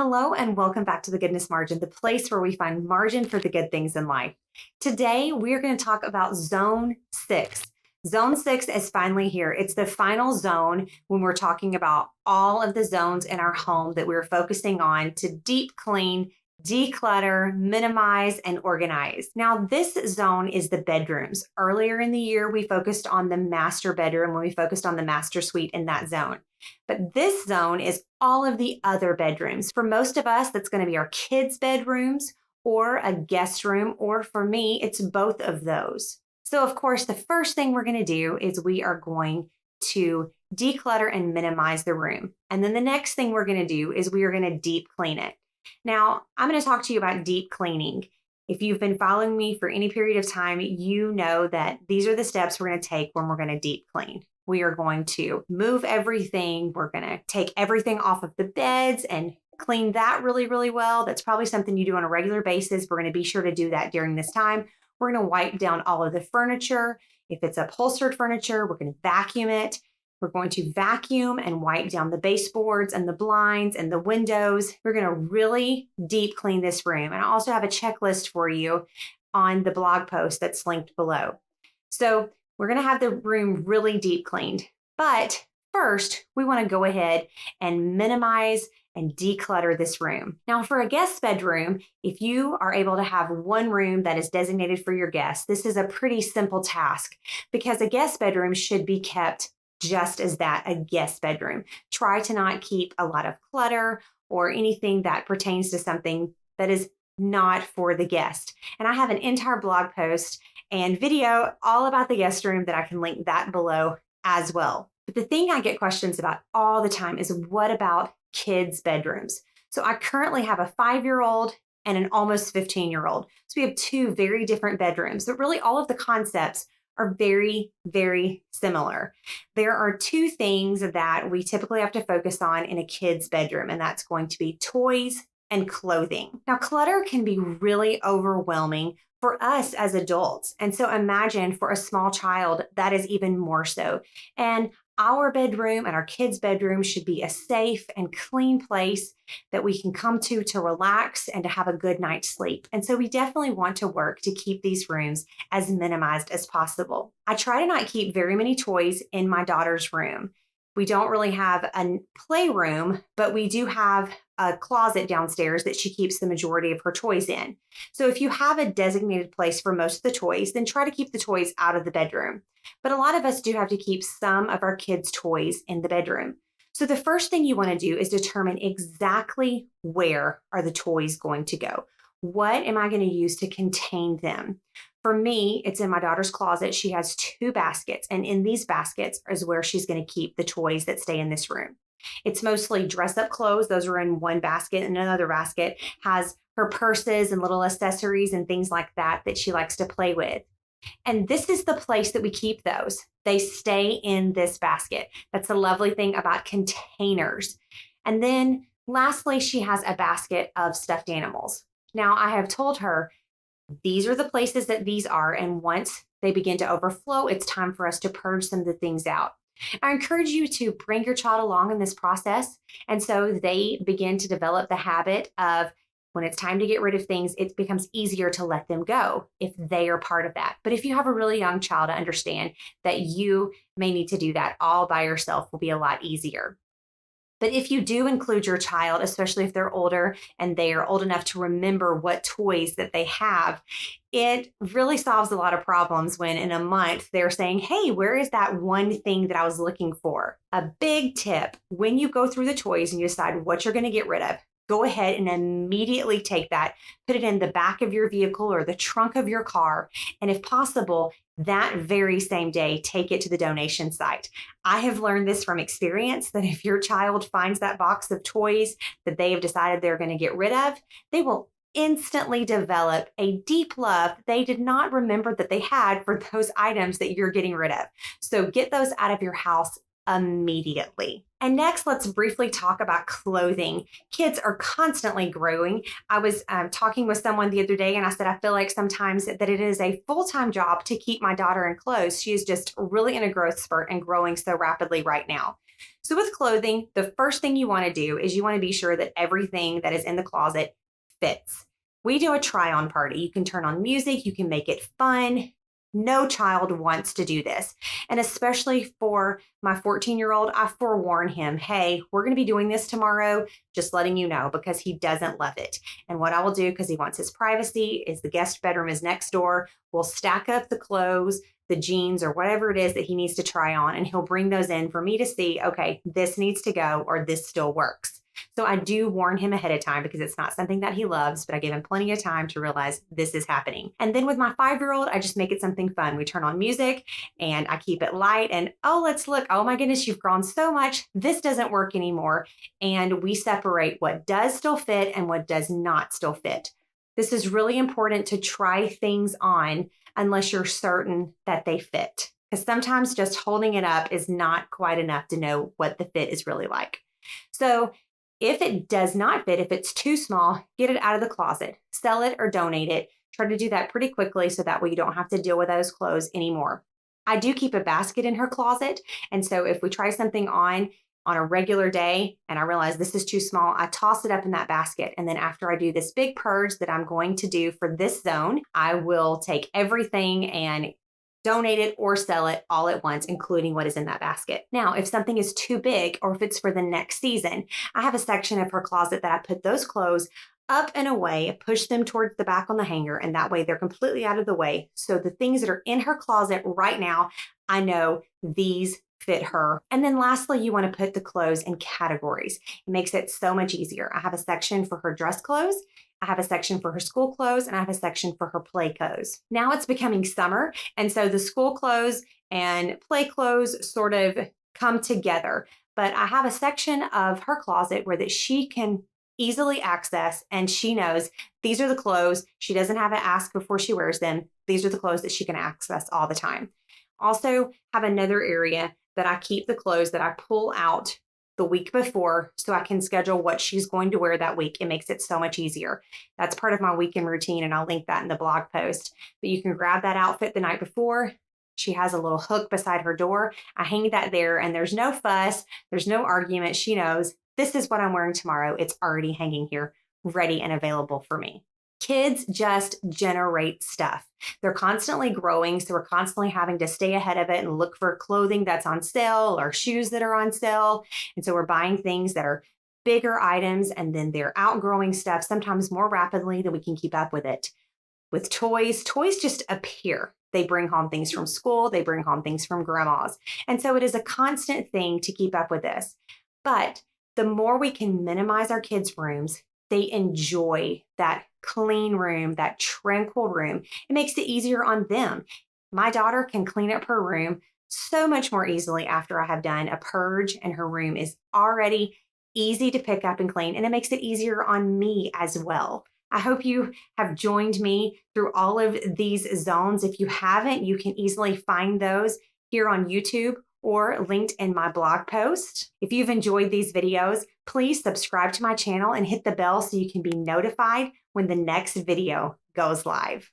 Hello and welcome back to the Goodness Margin, the place where we find margin for the good things in life. Today, we are going to talk about Zone 6. Zone 6 is finally here. It's the final zone when we're talking about all of the zones in our home that we're focusing on to deep clean, declutter, minimize, and organize. Now, this zone is the bedrooms. Earlier in the year, we focused on the master bedroom when we focused on the master suite in that zone. But this zone is all of the other bedrooms. For most of us, that's going to be our kids' bedrooms or a guest room, or for me, it's both of those. So, of course, the first thing we're going to do is we are going to declutter and minimize the room. And then the next thing we're going to do is we are going to deep clean it. Now, I'm going to talk to you about deep cleaning. If you've been following me for any period of time, you know that these are the steps we're going to take when we're going to deep clean. We are going to move everything. We're going to take everything off of the beds and clean that really, really well. That's probably something you do on a regular basis. We're going to be sure to do that during this time. We're going to wipe down all of the furniture. If it's upholstered furniture, we're going to vacuum it. We're going to vacuum and wipe down the baseboards and the blinds and the windows. We're going to really deep clean this room. And I also have a checklist for you on the blog post that's linked below. So we're going to have the room really deep cleaned. But first, we want to go ahead and minimize and declutter this room. Now, for a guest bedroom, if you are able to have one room that is designated for your guests, this is a pretty simple task because a guest bedroom should be kept just as that, a guest bedroom. Try to not keep a lot of clutter or anything that pertains to something that is not for the guest. And I have an entire blog post and video all about the guest room that I can link that below as well. But the thing I get questions about all the time is what about kids' bedrooms? So I currently have a 5-year-old and an almost 15-year-old. So we have two very different bedrooms, but really all of the concepts are very, very similar. There are two things that we typically have to focus on in a kid's bedroom, and that's going to be toys and clothing. Now, clutter can be really overwhelming for us as adults. And so imagine for a small child, that is even more so. And our bedroom and our kids' bedroom should be a safe and clean place that we can come to relax and to have a good night's sleep. And so we definitely want to work to keep these rooms as minimized as possible. I try to not keep very many toys in my daughter's room. We don't really have a playroom, but we do have a closet downstairs that she keeps the majority of her toys in. So if you have a designated place for most of the toys, then try to keep the toys out of the bedroom. But a lot of us do have to keep some of our kids' toys in the bedroom. So the first thing you want to do is determine exactly where are the toys going to go. What am I going to use to contain them? For me, it's in my daughter's closet. She has 2 baskets, and in these baskets is where she's going to keep the toys that stay in this room. It's mostly dress-up clothes. Those are in one basket, and another basket has her purses and little accessories and things like that that she likes to play with. And this is the place that we keep those. They stay in this basket. That's the lovely thing about containers. And then lastly, she has a basket of stuffed animals. Now, I have told her these are the places that these are. And once they begin to overflow, it's time for us to purge some of the things out. I encourage you to bring your child along in this process. And so they begin to develop the habit of when it's time to get rid of things, it becomes easier to let them go if they are part of that. But if you have a really young child, I understand that you may need to do that all by yourself will be a lot easier. But if you do include your child, especially if they're older and they are old enough to remember what toys that they have, it really solves a lot of problems when in a month they're saying, hey, where is that one thing that I was looking for? A big tip, when you go through the toys and you decide what you're going to get rid of, go ahead and immediately take that, put it in the back of your vehicle or the trunk of your car, and if possible, that very same day, take it to the donation site. I have learned this from experience that if your child finds that box of toys that they have decided they're going to get rid of, they will instantly develop a deep love they did not remember that they had for those items that you're getting rid of. So get those out of your house immediately. And next, let's briefly talk about clothing. Kids are constantly growing. I was talking with someone the other day and I said, I feel like sometimes that it is a full-time job to keep my daughter in clothes. She is just really in a growth spurt and growing so rapidly right now. So with clothing, the first thing you want to do is you want to be sure that everything that is in the closet fits. We do a try on party. You can turn on music, you can make it fun. No child wants to do this. And especially for my 14-year-old, I forewarn him, hey, we're going to be doing this tomorrow, just letting you know, because he doesn't love it. And what I will do, because he wants his privacy, is the guest bedroom is next door. We'll stack up the clothes, the jeans, or whatever it is that he needs to try on, and he'll bring those in for me to see, okay, this needs to go or this still works. So I do warn him ahead of time because it's not something that he loves, but I give him plenty of time to realize this is happening. And then with my 5-year-old, I just make it something fun. We turn on music and I keep it light and, oh, let's look. Oh my goodness, you've grown so much. This doesn't work anymore. And we separate what does still fit and what does not still fit. This is really important to try things on unless you're certain that they fit. Because sometimes just holding it up is not quite enough to know what the fit is really like. So if it does not fit, if it's too small, get it out of the closet, sell it or donate it. Try to do that pretty quickly so that way you don't have to deal with those clothes anymore. I do keep a basket in her closet. And so if we try something on a regular day and I realize this is too small, I toss it up in that basket. And then after I do this big purge that I'm going to do for this zone, I will take everything and donate it or sell it all at once, including what is in that basket. Now, if something is too big or if it's for the next season, I have a section of her closet that I put those clothes up and away, push them towards the back on the hanger, and that way they're completely out of the way. So the things that are in her closet right now, I know these fit her. And then lastly, you want to put the clothes in categories. It makes it so much easier. I have a section for her dress clothes, I have a section for her school clothes, and I have a section for her play clothes. Now it's becoming summer, and so the school clothes and play clothes sort of come together. But I have a section of her closet where that she can easily access, and she knows these are the clothes. She doesn't have to ask before she wears them. These are the clothes that she can access all the time. Also have another area that I keep the clothes that I pull out the week before so I can schedule what she's going to wear that week. It makes it so much easier. That's part of my weekend routine, and I'll link that in the blog post. But you can grab that outfit the night before. She has a little hook beside her door. I hang that there, and there's no fuss. There's no argument. She knows this is what I'm wearing tomorrow. It's already hanging here, ready and available for me. Kids just generate stuff. They're constantly growing, so we're constantly having to stay ahead of it and look for clothing that's on sale or shoes that are on sale. And so we're buying things that are bigger items, and then they're outgrowing stuff sometimes more rapidly than we can keep up with it. With toys just appear. They bring home things from school. They bring home things from grandma's. And so it is a constant thing to keep up with this. But the more we can minimize our kids' rooms, they enjoy that clean room, that tranquil room. It makes it easier on them. My daughter can clean up her room so much more easily after I have done a purge, and her room is already easy to pick up and clean, and it makes it easier on me as well. I hope you have joined me through all of these zones. If you haven't, you can easily find those here on YouTube or linked in my blog post. If you've enjoyed these videos, please subscribe to my channel and hit the bell so you can be notified when the next video goes live.